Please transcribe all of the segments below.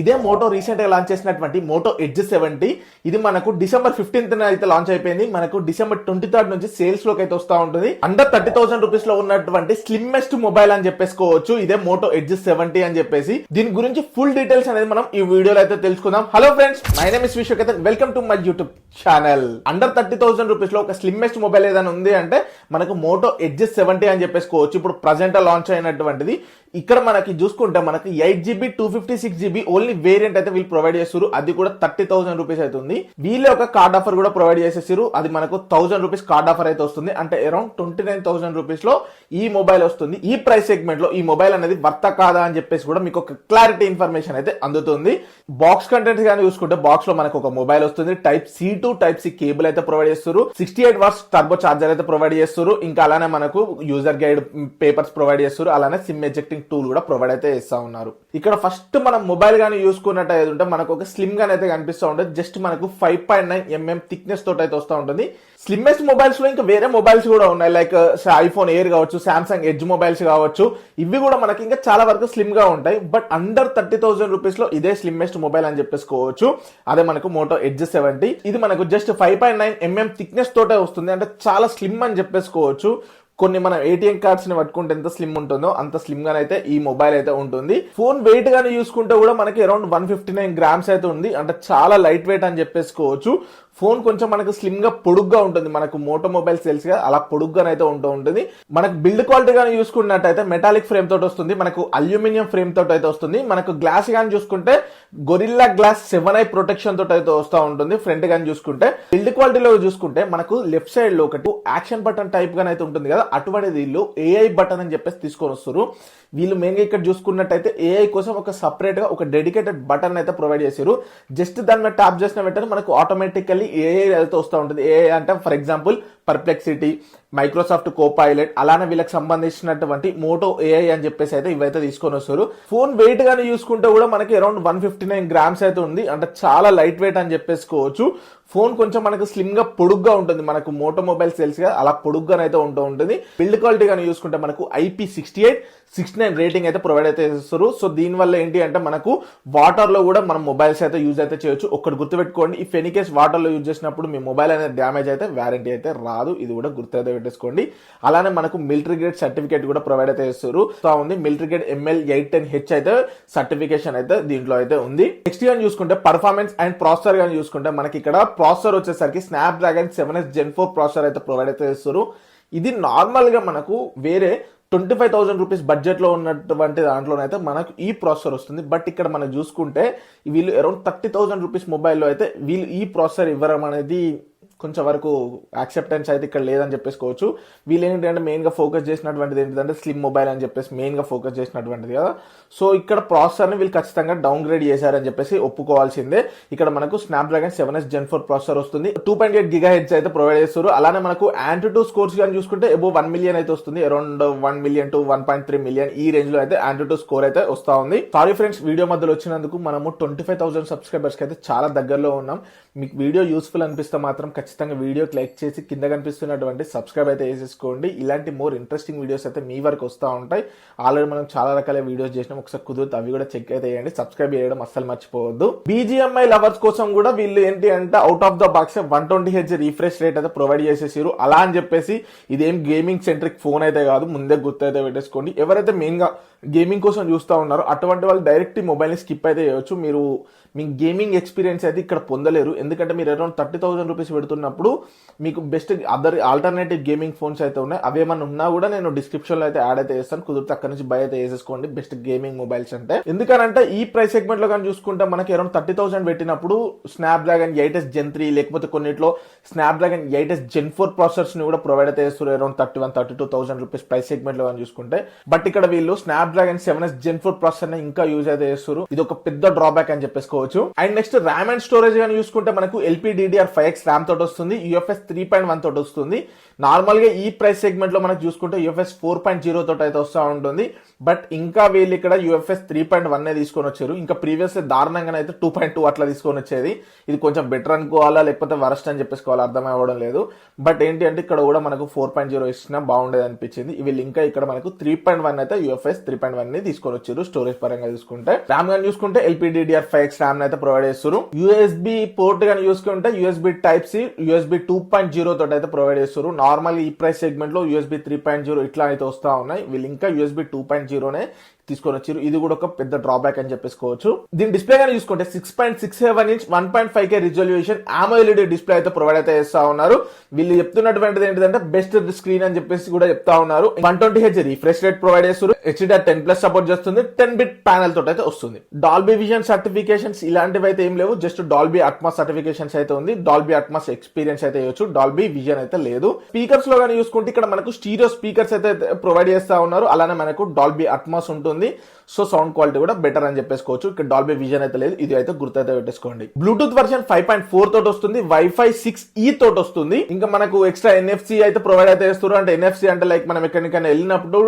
ఇదే Moto recent గా launch చేసినటువంటి మోటో ఎడ్జ్ 70 ఇది మనకు డిసెంబర్ 15th అయితే లాంచ్ అయిపోయింది. మనకు డిసెంబర్ 23rd నుంచి సేల్స్ లోకి అయితే వస్తా ఉంటుంది. అండర్ 30,000 రూపీస్ లో ఉన్నటువంటి స్లిమ్మెస్ట్ మొబైల్ అని చెప్పేసుకోవచ్చు ఇదే మోటో ఎడ్జ్ 70 అని చెప్పేసి. దీని గురించి ఫుల్ డీటెయిల్స్ అనేది మనం ఈ వీడియోలో అయితే తెలుసుకుందాం. Hello friends, my name is Vishwaketan, welcome to my YouTube channel. Under 30,000 rupees లో ఒక స్లిమ్మెస్ట్ మొబైల్ ఏదైనా ఉంది అంటే మనకు మోటో ఎడ్జ్ 70 అని చెప్పేసుకోవచ్చు. ఇప్పుడు ప్రజెంట్ లాంచ్ అయినటువంటిది. ఇక్కడ మనకి చూసుకుంటే మనకి 8GB 256GB ఓన్లీ వేరియంట్ అయితే వీళ్ళు ప్రొవైడ్ చేస్తారు. అది కూడా 30,000 రూపీస్ అవుతుంది. వీళ్ళే ఒక కార్డ్ ఆఫర్ కూడా ప్రొవైడ్ చేసేసారు. అది మనకు 1000 రూపీస్ కార్డ్ ఆఫర్ అయితే వస్తుంది. అంటే అరౌండ్ 29,000 రూపీస్ లో ఈ మొబైల్ వస్తుంది. ఈ ప్రైస్ సెగ్మెంట్ లో ఈ మొబైల్ అనేది వర్త కాదా అని చెప్పేసి కూడా మీకు ఒక క్లారిటీ ఇన్ఫర్మేషన్ అయితే అందుతుంది. బాక్స్ కంటెంట్ కానీ చూసుకుంటే బాక్స్ లో మనకు ఒక మొబైల్ వస్తుంది. Type C to type C cable అయితే ప్రొవైడ్ చేస్తారు. 68 వాట్స్ టర్బో చార్జర్ అయితే ప్రొవైడ్ చేస్తారు. ఇంకా అలానే మనకు యూజర్ గైడ్ పేపర్స్ ప్రొవైడ్ చేస్తారు. అలానే సిమ్ ఎజెక్టింగ్ టూల్ కూడా ప్రొవైడ్ అయితే చేస్తా ఉన్నారు. ఇక్కడ ఫస్ట్ మనం మొబైల్ గానీ చూసుకున్నట్టు అయితే ఉంటే మనకు ఒక స్లిమ్ గానీ అయితే కనిపిస్తూ ఉంటుంది. జస్ట్ మనకు 5.9mm థిక్నెస్ తోటి అయితే వస్తూ ఉంటుంది. స్లిమ్మెస్ట్ మొబైల్స్ లో ఇంకా వేరే మొబైల్స్ కూడా ఉన్నాయి. లైక్ ఐఫోన్ ఎయిర్ కావచ్చు, సామ్సంగ్ ఎడ్జ్ మొబైల్స్ కావచ్చు. ఇవి కూడా మనకి ఇంకా చాలా వరకు స్లిమ్ గా ఉంటాయి. బట్ అండర్ 30,000 రూపీస్ లో ఇదే స్లిమ్మెస్ట్ మొబైల్ అని చెప్పేసుకోవచ్చు. అదే మనకు మోటో ఎడ్జ్ 70. ఇది మనకు జస్ట్ 5.9mm థిక్నెస్ తోటే వస్తుంది. అంటే చాలా స్లిమ్ అని చెప్పేసుకోవచ్చు. కొన్ని మనం ఏటీఎం కార్డ్స్ ని పట్టుకుంటే ఎంత స్లిమ్ ఉంటుందో అంత స్లిమ్ గానైతే ఈ మొబైల్ అయితే ఉంటుంది. ఫోన్ వెయిట్ గానీ చూసుకుంటే కూడా మనకి అరౌండ్ 159 గ్రామ్స్ అయితే ఉంది. అంటే చాలా లైట్ వెయిట్ అని చెప్పేసుకోవచ్చు. ఫోన్ కొంచెం మనకు స్లిమ్ గా పొడుగ్గా ఉంటుంది. మనకు మోటో మొబైల్స్ తెలుసుగా అలా పొడుగ్గానైతే ఉంటూ ఉంటుంది. మనకు బిల్డ్ క్వాలిటీ గానీ చూసుకున్నట్టయితే మెటాలిక్ ఫ్రేమ్ తోటి వస్తుంది. మనకు అల్యూమినియం ఫ్రేమ్ తోటి అయితే వస్తుంది. మనకు గ్లాస్ గానీ చూసుకుంటే గొరిల్లా గ్లాస్ 7i ప్రొటెక్షన్ తోటి అయితే వస్తూ ఉంటుంది. ఫ్రంట్ గానీ చూసుకుంటే బిల్డ్ క్వాలిటీలో చూసుకుంటే మనకు లెఫ్ట్ సైడ్ లో ఒకటి యాక్షన్ బటన్ టైప్ గానీ అయితే ఉంటుంది కదా, అటువంటి వీళ్ళు ఏఐ బటన్ అని చెప్పేసి తీసుకొని వస్తారు. వీళ్ళు మెయిన్ గా ఇక్కడ చూసుకున్నట్టయితే ఏఐ కోసం ఒక సపరేట్ గా ఒక డెడికేటెడ్ బటన్ అయితే ప్రొవైడ్ చేశారు. జస్ట్ దాని మీద ట్యాప్ చేసిన వెంటనే మనకు ఆటోమేటికల్లీ ఏఐ అయితే వస్తూ ఉంటుంది. ఏఐ అంటే for example Perplexity, Microsoft Copilot, అలానే వీళ్ళకి సంబంధించినటువంటి మోటో ఏఐ అని చెప్పేసి అయితే ఇవైతే తీసుకొని వస్తారు. ఫోన్ వెయిట్ గానీ చూసుకుంటే కూడా మనకి అరౌండ్ 159 గ్రామ్స్ అయితే ఉంది. అంటే చాలా లైట్ వెయిట్ అని చెప్పేసుకోవచ్చు. ఫోన్ కొంచెం మనకు స్లిమ్ గా పొడుగ్గా ఉంటుంది. మనకు మోటో మొబైల్స్ తెలుసుగా అలా పొడుగ్గానైతే ఉంటూ ఉంటుంది. బిల్డ్ క్వాలిటీ కానీ చూసుకుంటే మనకు IP68 69 రేటింగ్ అయితే ప్రొవైడ్ అయితే చేస్తారు. సో దీని వల్ల ఏంటి అంటే మనకు వాటర్ లో కూడా మనం మొబైల్స్ అయితే యూజ్ అయితే చేయొచ్చు. ఒకటి గుర్తుపెట్టుకోండి, ఇఫ్ ఎనీ కేస్ వాటర్ లో యూజ్ చేసినప్పుడు మీ మొబైల్ అనేది డ్యామేజ్ అయితే వారంటీ అయితే రాదు. ఇది కూడా గుర్తు పెట్టేసుకోండి. అలానే మనకు మిలిటరీ గ్రేడ్ సర్టిఫికేట్ కూడా ప్రొవైడ్ అయితే చేస్తారు. ఉంది మిలిటరీ గ్రేడ్ ML810H అయితే సర్టిఫికేషన్ అయితే దీంట్లో అయితే ఉంది. నెక్స్ట్ గానీ చూసుకుంటే పర్ఫార్మెన్స్ అండ్ ప్రాసెసర్ గానీ చూసుకుంటే మనకి ఇక్కడ ప్రాసెసర్ వచ్చేసరికి స్నాప్డ్రాగన్ 7s Gen 4 ప్రాసెసర్ అయితే ప్రొవైడ్ అయితే చేస్తారు. ఇది నార్మల్ గా మనకు వేరే 25,000 రూపీస్ బడ్జెట్ లో ఉన్నటువంటి దాంట్లోనైతే మనకు ఈ ప్రాసెసర్ వస్తుంది. బట్ ఇక్కడ మనం చూసుకుంటే వీళ్ళు అరౌండ్ 30,000 రూపీస్ మొబైల్లో అయితే వీళ్ళు ఈ ప్రాసెసర్ ఇవ్వడం అనేది కొంచెం వరకు యాక్సెప్టెన్స్ అయితే ఇక్కడ లేదని చెప్పేసుకోవచ్చు. వీళ్ళు ఏంటంటే మెయిన్ గా ఫోకస్ చేసినటువంటిది ఏంటంటే స్లిమ్ మొబైల్ అని చెప్పేసి మెయిన్ గా ఫోకస్ చేసినటువంటిది కదా. సో ఇక్కడ ప్రాసెసర్ ని వీళ్ళు ఖచ్చితంగా డౌన్ గ్రేడ్ చేశారని చెప్పేసి ఒప్పుకోవాల్సిందే. ఇక్కడ మనకు స్నాప్డ్రాగన్ 7s Gen 4 ప్రాసెసర్ వస్తుంది. 2.8 GHz అయితే ప్రొవైడ్ చేస్తారు. అలానే మనకు Antutu స్కోర్స్ కానీ చూసుకుంటే అబోవ్ 1 మిలియన్ అయితే వస్తుంది. అరౌండ్ 1 మిలియన్ టు 1.3 మిలియన్ ఈ రేంజ్ లో అయితే Antutu స్కోర్ అయితే వస్తా ఉంది. సారీ ఫ్రెండ్స్, వీడియో మధ్యలో వచ్చినందుకు. మనము 25,000 సబ్స్క్రైబర్స్ కి అయితే చాలా దగ్గరలో ఉన్నాం. మీకు వీడియో యూస్ఫుల్ అనిపిస్తే మాత్రం ఖచ్చితంగా వీడియోకి లైక్ చేసి కింద కనిపిస్తున్నటువంటి సబ్స్క్రైబ్ అయితే చేసేసుకోండి. ఇలాంటి మోర్ ఇంట్రెస్టింగ్ వీడియోస్ అయితే మీ వరకు వస్తూ ఉంటాయి. ఆల్రెడీ మనం చాలా రకాల వీడియోస్ చేసినాం. ఒకసారి కుదిరితే అవి కూడా చెక్ అయితే చేయండి. సబ్స్క్రైబ్ చేయడం అస్సలు మర్చిపోవద్దు. BGMI లవర్స్ కోసం కూడా వీళ్ళు ఏంటి అంటే out of the box 120Hz refresh rate అయితే ప్రొవైడ్ చేసేసారు. అలా అని చెప్పేసి ఇదేం గేమింగ్ సెంట్రిక్ ఫోన్ అయితే కాదు, ముందే గుర్తు అయితే పెట్టేసుకోండి. ఎవరైతే మెయిన్ గా గేమింగ్ కోసం చూస్తూ ఉన్నారో అటువంటి వాళ్ళు డైరెక్ట్ ఈ మొబైల్ ని స్కిప్ అయితే చేయొచ్చు. మీరు మీ గేమింగ్ ఎక్స్పీరియన్స్ అయితే ఇక్కడ పొందలేరు. ఎందుకంటే మీరు అరౌండ్ 30,000 రూపీస్ పెడుతున్నప్పుడు మీకు best other alternative gaming phones అయితే ఉన్నాయి. అవేమన్నా ఉన్నా కూడా నేను డిస్క్రిప్షన్ లో అయితే యాడ్ అయితే చేస్తాను. కుదిరితే అక్కడ నుంచి బై అయితే చేసేసుకోండి బెస్ట్ గేమింగ్ మొబైల్స్ అంటే. ఎందుకంటే ఈ ప్రైస్ సెగ్మెంట్ లో కానీ చూసుకుంటే మనకి అరౌండ్ 30,000 పెట్టినప్పుడు స్నాప్డ్రాగన్ 8s Gen 3 లేకపోతే కొన్నిట్లో స్నాప్డ్రాగన్ 8s Gen 4 ప్రాసెసర్స్ ని కూడా ప్రొవైడ్ అయితే చేస్తారు. అరౌండ్ 31,000-32,000 రూపీస్ ప్రైస్ సెగ్మెంట్ లో కానీ చూసుకుంటే. బట్ ఇక్కడ వీళ్ళు స్నాప్డ్రాగన్ 7s Gen 4 ప్రాసెసర్ ని ఇంకా యూజ్ అయితే చేస్తారు. ఇది ఒక పెద్ద డ్రాబ్యాక్ అని చెప్పేసుకోవచ్చు. And next RAM and storage గానీ చూసుకుంటే మనకు LPDDR5X ర్యామ్ తోటి వస్తుంది, యూఎఫ్ఎస్ 3.1 తోటి వస్తుంది. నార్మల్ గా ఈ ప్రైస్ సెగ్మెంట్ లో మనకు చూసుకుంటే యూఎఫ్ఎస్ 4.0 తోటి అయితే వస్తూ ఉంటుంది. బట్ ఇంకా వీళ్ళు ఇక్కడ యూఎఫ్ఎస్ 3.1 తీసుకొని వచ్చారు. ఇంకా ప్రీవియస్ దారుణంగానే అయితే 2.2 అట్లా తీసుకొని వచ్చేది. ఇది కొంచెం బెటర్ అనుకోవాలా లేకపోతే వరస్ట్ అని చెప్పేసుకోవాలా అర్థం అవ్వడం లేదు. బట్ ఏంటి అంటే ఇక్కడ కూడా మనకు 4.0 ఇచ్చినా బాగుండేది అనిపించింది. వీళ్ళు ఇంకా ఇక్కడ మనకు 3.1 అయితే యూఎఫ్ఎస్ 3.1 ని తీసుకొని వచ్చారు. స్టోరేజ్ పరంగా చూసుకుంటే ర్యామ్ గాని చూసుకుంటే LPDDR5X ర్యామ్ అయితే ప్రొవైడ్ చేస్తారు. యూఎస్బి పోర్ట్ గాని చూసుకుంటే యూఎస్బి టైప్ సి యూఎస్బి 2.0 తోటి అయితే ప్రొవైడ్ చేస్తారు. నార్మల్ ఈ ప్రైస్ సెగ్మెంట్ లో యూఎస్బి 3.0 ఇట్లా అయితే వస్తా ఉన్నాయి. వీళ్ళు ఇంకా యూఎస్బి 2.0 తీసుకొని వచ్చారు. ఇది కూడా ఒక పెద్ద డ్రాబ్యాక్ అని చెప్పేసుకోవచ్చు. దీని డిస్ప్లే గానీ చూసుకుంటే 6.67 inch 1.5K resolution AMOLED display అయితే ప్రొవైడ్ అయితే చేస్తా ఉన్నారు. వీళ్ళు చెప్తున్నటువంటిది ఏంటంటే బెస్ట్ స్క్రీన్ అని చెప్పేసి కూడా చెప్తా ఉన్నారు. 120Hz రిఫ్రెష్ రేట్ ప్రొవైడ్ చేస్తారు. HDR10+ సపోర్ట్ చేస్తుంది. 10-bit ప్యానెల్ తోటి అయితే వస్తుంది. డాల్బీ విజన్ సర్టిఫికేషన్స్ ఇలాంటివి అయితే ఏం లేవు. జస్ట్ డాల్బీ అట్మాస్ సర్టిఫికేషన్స్ అయితే ఉంది. డాల్బీ అట్మాస్ ఎక్స్పీరియన్స్ అయితే చేయొచ్చు. డాల్బీ విజన్ అయితే లేదు. స్పీకర్స్ లో గానీ చూసుకుంటే ఇక్కడ మనకు స్టీరియో స్పీకర్స్ అయితే ప్రొవైడ్ చేస్తా ఉన్నారు. అలానే మనకు డాల్బీ అట్మాస్ ఉంటుంది. సో సౌండ్ క్వాలిటీ కూడా బెటర్ అని చెప్పేసుకోవచ్చు. ఇక్కడ డాల్బీ విజన్ అయితే లేదు. ఇది అయితే గుర్తైతే పెట్టేసుకోండి. బ్లూటూత్ వర్షన్ 5.4 తోటి వస్తుంది. వైఫై 6E తోటి వస్తుంది. ఇంకా మనకు ఎక్స్ట్రా NFC అయితే ప్రొవైడ్ అయితే చేస్తారు. అంటే NFC అంటే లైక్ మనం ఎక్కడికైనా వెళ్ళినప్పుడు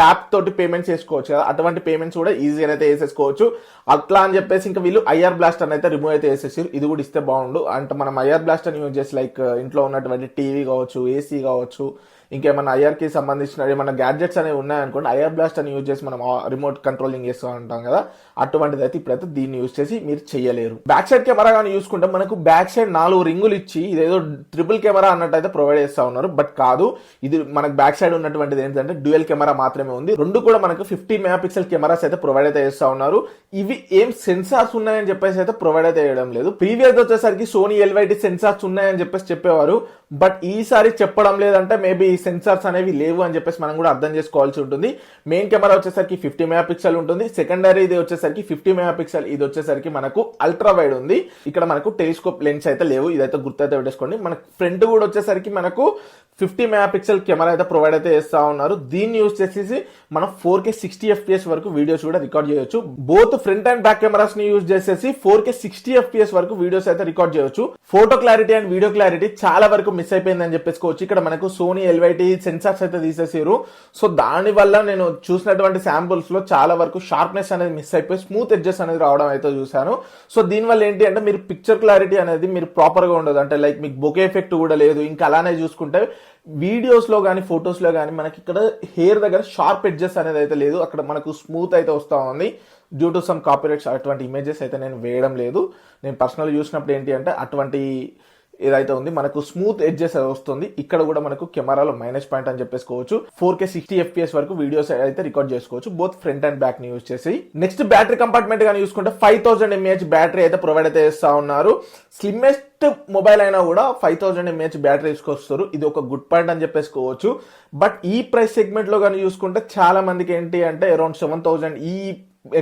ట్యాప్ తోటి పేమెంట్స్ చేసుకోవచ్చు కదా, అటువంటి పేమెంట్స్ కూడా ఈజీగా అయితే వేసేసుకోవచ్చు. అట్లా అని చెప్పేసి ఇంకా వీళ్ళు IR బ్లాస్టర్ అయితే రిమూవ్ అయితే చేసేసారు. ఇది కూడా ఇస్తే బాగుండు. అంటే మనం IR బ్లాస్టర్ యూజ్ చేసి లైక్ ఇంట్లో ఉన్నటువంటి టీవీ కావచ్చు, ఏసీ కావచ్చు, ఇంకేమన్నా ఐఆర్ కి సంబంధించిన ఏమైనా గ్యాడ్జెట్స్ అనేవి ఉన్నాయనుకోండి, ఐఆర్ బ్లాస్ట్ అని యూజ్ చేసి మనం రిమోట్ కంట్రోలింగ్ చేస్తూ ఉంటాం కదా, అటువంటిది అయితే ఇప్పుడైతే దీన్ని యూజ్ చేసి మీరు చేయలేరు. బ్యాక్ సైడ్ కెమెరా కానీ చూసుకుంటే మనకు బ్యాక్ సైడ్ 4 రింగులు ఇచ్చి ఇదేదో ట్రిపుల్ కెమెరా అన్నట్టు అయితే ప్రొవైడ్ చేస్తా ఉన్నారు. బట్ కాదు, ఇది మనకు బ్యాక్ సైడ్ ఉన్నటువంటిది ఏంటంటే డ్యూయల్ కెమెరా మాత్రమే ఉంది. రెండు కూడా మనకు 50 మెగాపిక్సెల్ కెమెరాస్ అయితే ప్రొవైడ్ అయితే చేస్తా ఉన్నారు. ఇవి ఏం సెన్సార్స్ ఉన్నాయని చెప్పేసి అయితే ప్రొవైడ్ అయితే చేయడం లేదు. ప్రీవియస్ వచ్చేసరికి సోనీ LYT సెన్సార్స్ ఉన్నాయని చెప్పేసి చెప్పేవారు. బట్ ఈసారి చెప్పడం లేదంటే మేబీ ఈ సెన్సార్స్ అనేవి లేవు అని చెప్పేసి మనం కూడా అర్థం చేసుకోవాల్సి ఉంటుంది. మెయిన్ కెమెరా వచ్చేసరికి 50 మెగాపిక్సెల్ ఉంటుంది. సెకండరీ ఇది వచ్చేసరికి 50 మెగాపిక్సెల్. ఇది వచ్చేసరికి మనకు అల్ట్రా వైడ్ ఉంది. ఇక్కడ మనకు టెలిస్కోప్ లెన్స్ అయితే లేవు. ఇదైతే గుర్తైతే పెట్టేసుకోండి. మనకు ఫ్రంట్ కూడా వచ్చేసరికి మనకు 50 మెగాపిక్సెల్ కెమెరా అయితే ప్రొవైడ్ అయితే చేస్తా ఉన్నారు. దీన్ని యూజ్ చేసేసి మనం 4K 60 FPS వరకు వీడియోస్ కూడా రికార్డ్ చేయొచ్చు. Both front and back cameras ని యూజ్ చేసేసి 4K 60 FPS వరకు వీడియోస్ అయితే రికార్డ్ చేయొచ్చు. Photo clarity and video clarity చాలా వరకు మిస్ అయిపోయిందని చెప్పేసుకోవచ్చు. ఇక్కడ మనకు సోనీ LYT సెన్సార్స్ అయితే తీసేసారు. సో దాని వల్ల నేను చూసినటువంటి శాంపుల్స్ లో చాలా వరకు షార్ప్నెస్ అనేది మిస్ అయిపోయి స్మూత్ ఎడ్జెస్ అనేది రావడం అయితే చూసాను. సో దీనివల్ల ఏంటి అంటే మీరు పిక్చర్ క్లారిటీ అనేది మీరు ప్రాపర్ గా ఉండదు. అంటే లైక్ మీకు బొకే ఎఫెక్ట్ కూడా లేదు. ఇంకా అలానే చూసుకుంటే వీడియోస్ లో కానీ ఫొటోస్ లో కానీ మనకి ఇక్కడ హెయిర్ దగ్గర షార్ప్ ఎడ్జెస్ అనేది అయితే లేదు. అక్కడ మనకు స్మూత్ అయితే వస్తా ఉంది. డ్యూ టు సమ్ కాపీరైట్స్ అటువంటి ఇమేజెస్ అయితే నేను వేయడం లేదు. నేను పర్సనల్ చూసినప్పుడు ఏంటి అంటే అటువంటి ఏదైతే ఉంది మనకు స్మూత్ ఎడ్జెస్ వస్తుంది. ఇక్కడ కూడా మనకు కెమెరాలో మైనస్ పాయింట్ అని చెప్పేసుకోవచ్చు. 4K 60 FPS వరకు వీడియోస్ అయితే రికార్డ్ చేసుకోవచ్చు బోత్ ఫ్రంట్ అండ్ బ్యాక్ ని యూజ్ చేసి. నెక్స్ట్ బ్యాటరీ కంపార్ట్మెంట్ గానీ చూసుకుంటే 5000 mAh బ్యాటరీ అయితే ప్రొవైడ్ అయితే చేస్తా ఉన్నారు. స్లిమ్మెస్ట్ మొబైల్ అయినా కూడా 5000 mAh బ్యాటరీ తీసుకొస్తారు. ఇది ఒక గుడ్ పాయింట్ అని చెప్పేసుకోవచ్చు. బట్ ఈ ప్రైస్ సెగ్మెంట్ లో కానీ చూసుకుంటే చాలా మందికి ఏంటి అంటే అరౌండ్ 7000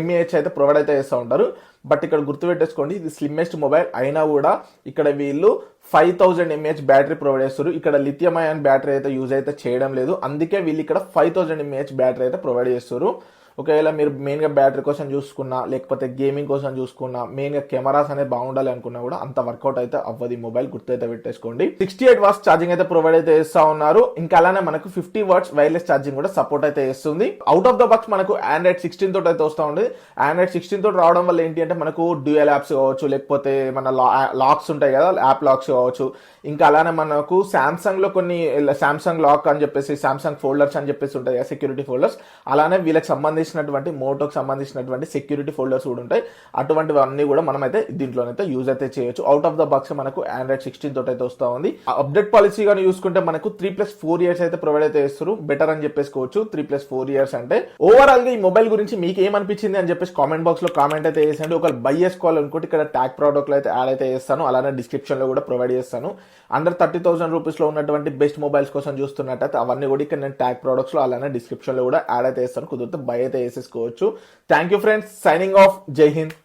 mAh అయితే ప్రొవైడ్ అయితే చేస్తూ ఉంటారు. బట్ ఇక్కడ గుర్తుపెట్టేసుకోండి, ఇది స్లిమ్మెస్ట్ మొబైల్ అయినా కూడా ఇక్కడ వీళ్ళు 5000 mAh బ్యాటరీ ప్రొవైడ్ చేస్తారు. ఇక్కడ లిథియం అయాన్ బ్యాటరీ అయితే యూజ్ అయితే చేయడం లేదు. అందుకే వీళ్ళు ఇక్కడ 5000 mAh బ్యాటరీ అయితే ప్రొవైడ్ చేస్తారు. ఒకవేళ మీరు మెయిన్ గా బ్యాటరీ కోసం చూసుకున్నా లేకపోతే గేమింగ్ కోసం చూసుకున్నా మెయిన్ గా కెమెరాస్ అనేది బాగుండాలి అనుకున్నా కూడా అంత వర్కౌట్ అయితే అవ్వదు. మొబైల్ గుర్తైతే పెట్టేసుకోండి. 68 వాట్స్ ఛార్జింగ్ అయితే ప్రొవైడ్ అయితే చేస్తా ఉన్నారు. ఇంకా అలానే మనకు 50 వాట్స్ వైర్లెస్ ఛార్జింగ్ కూడా సపోర్ట్ అయితే చేస్తుంది. అవుట్ ఆఫ్ ద బాక్స్ మనకు Android 16 తోటి అయితే వస్తూ ఉంది. Android 16 తోటి రావడం వల్ల ఏంటి అంటే మనకు డ్యూయల్ యాప్స్ కావచ్చు, లేకపోతే మన లాక్స్ ఉంటాయి కదా, యాప్ లాక్స్ కావచ్చు. ఇంకా అలానే మనకు సామ్సంగ్ లో కొన్ని సామ్సంగ్ లాక్ అని చెప్పేసి సామ్సంగ్ ఫోల్డర్స్ అని చెప్పేసి ఉంటాయి కదా, సెక్యూరిటీ ఫోల్డర్స్. అలానే వీళ్ళకి సంబంధించినటువంటి మోటోకి సంబంధించినటువంటి సెక్యూరిటీ ఫోల్డర్స్ కూడా ఉంటాయి. అటువంటివన్నీ కూడా మనం అయితే దీంట్లోనైతే యూజ్ అయితే చేయొచ్చు. అవుట్ ఆఫ్ ద బాక్స్ మనకు Android 16 తోటి అయితే వస్తూ ఉంది. అప్డేట్ పాలసీ కానీ చూసుకుంటే మనకు 3+4 years అయితే ప్రొవైడ్ అయితే చేస్తారు. బెటర్ అని చెప్పేసుకోవచ్చు 3+4 years అంటే. ఓవరాల్ గా ఈ మొబైల్ గురించి మీకు ఏమనిపించింది అని చెప్పేసి కామెంట్ బాక్స్ లో కామెంట్ అయితే చేసండి. ఒకవేళ బై చేసుకోవాలనుకుంటే ఇక్కడ ట్యాగ్ ప్రోడక్ట్ లో అయితే యాడ్ అయితే చేస్తాను. అలానే డిస్క్రిప్షన్ లో కూడా ప్రొవైడ్ చేస్తాను. అండర్ 30,000 రూపీస్ లో ఉన్నటువంటి బెస్ట్ మొబైల్స్ కోసం చూస్తున్నట్టయితే అవన్నీ కూడా ఇక్కడ నేను ట్యాగ్ ప్రొడక్ట్స్ లో అలానే డిస్క్రిప్షన్ లో కూడా యాడ్ అయితే చేస్తాను. కుదిరితే బై అయితే వేసేసుకోవచ్చు. Thank you friends, signing off, జై హింద్.